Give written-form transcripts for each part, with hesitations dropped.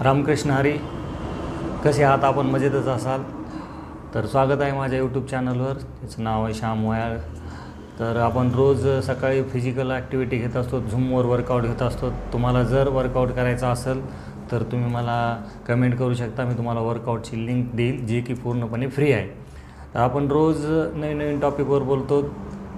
रामकृष्ण हरी. कसे आहात आपण? मजेतच असाल तर स्वागत आहे माझ्या यूट्यूब चॅनलवर. त्याचं नाव आहे श्याम वयाळ. तर आपण रोज सकाळी फिजिकल ॲक्टिव्हिटी घेत असतो, झूमवर वर्कआउट घेत असतो. तुम्हाला जर वर्कआउट करायचा असेल तर तुम्ही मला कमेंट करू शकता. मी तुम्हाला वर्कआउटची लिंक देईल जी की पूर्णपणे फ्री आहे. तर आपण रोज नवीन नवीन टॉपिकवर बोलतो.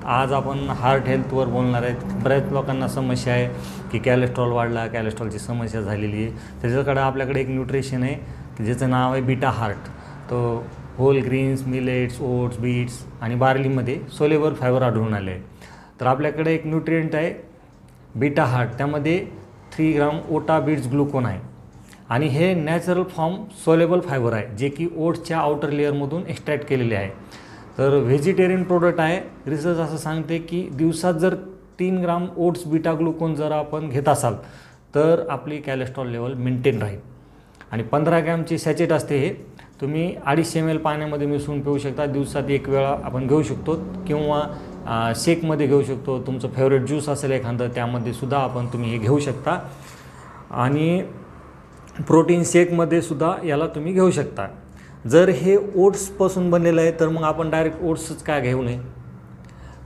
आज आपण हार्ट हेल्थवर बोलणार आहेत. बऱ्याच लोकांना समस्या आहे की कॅलेस्ट्रॉल वाढला, कॅलेस्ट्रॉलची समस्या झालेली आहे. त्याच्याकडे आपल्याकडे एक न्यूट्रिशन आहे की ज्याचं नाव आहे बीटा हार्ट. तो whole greens, millets, oats, beets आणि बार्लीमध्ये सोलेबल फायबर आढळून आले आहे. तर आपल्याकडे एक न्यूट्रिएंट आहे बीटा हार्ट. त्यामध्ये 3 ग्राम ओटा बीट्स ग्लुकोन आहे आणि हे नॅचरल फॉर्म सोलेबल फायबर आहे जे की ओट्सच्या आउटर लेअरमधून एक्स्ट्रॅक्ट केलेले आहे. तर व्हेजिटेरियन प्रोडक्ट आहे. रिसर्च असं सांगते की दिवसात जर 3 ग्राम ओट्स बीटा ग्लुकोन जर आपण घेत असाल तर आपली कॅलेस्ट्रॉल लेवल मेंटेन राहील. आणि 15 ग्रॅमची सॅचेट असते. हे तुम्ही 250 ml पाण्यामध्ये मिसळून पिऊ शकता. दिवसात 1 वेळा आपण घेऊ शकतो किंवा शेकमध्ये घेऊ शकतो. तुमचं फेवरेट ज्यूस असेल एखादं त्यामध्ये सुद्धा तुम्ही हे घेऊ शकता. आणि प्रोटीन शेकमध्ये सुद्धा याला तुम्ही घेऊ शकता. जर हे ओट्सपासून बनलेलं आहे तर मग आपण डायरेक्ट ओट्सच काय घेऊ नये.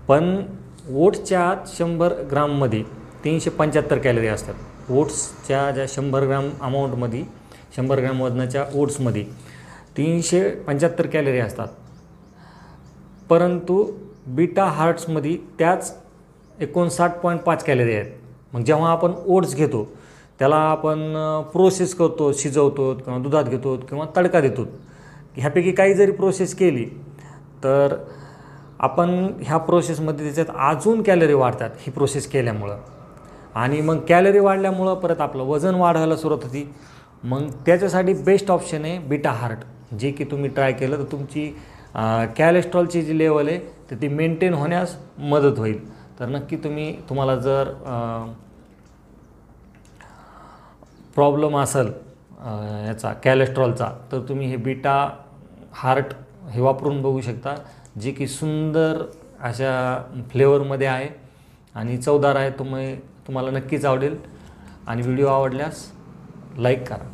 पण ओट्सच्या आत 100 ग्राममध्ये 375 कॅलरी असतात. ओट्सच्या ज्या 100 ग्राम अमाऊंटमध्ये, 100 ग्राम वजनाच्या ओट्समध्ये 375 कॅलरी असतात. परंतु बीटा हार्ट्समध्ये त्याच 59.5 कॅलरी आहेत. मग जेव्हा आपण ओट्स घेतो त्याला आपण प्रोसेस करतो, शिजवतो किंवा दुधात घेतो किंवा तडका देतो. ह्यापैकी काही जरी प्रोसेस केली तर आपण ह्या प्रोसेसमध्ये त्याच्यात अजून कॅलरी वाढतात ही प्रोसेस केल्यामुळं. आणि मग कॅलरी वाढल्यामुळं परत आपलं वजन वाढायला सुरुवात होती. मग त्याच्यासाठी बेस्ट ऑप्शन आहे बीटा हार्ट, जे की तुम्ही ट्राय केलं तर तुमची कॅलेस्ट्रॉलची जी लेवल आहे तर ती मेंटेन होण्यास मदत होईल. तर नक्की तुम्हाला जर प्रॉब्लेम असेल याचा कॅलेस्ट्रॉलचा तर तुम्ही हे बीटा हार्ट हे वापरून बघू शकता, जे की सुंदर अशा फ्लेवरमध्ये आहे आणि चवदार आहे. तुम्हाला नक्कीच आवडेल. आणि व्हिडिओ आवडल्यास लाईक करा.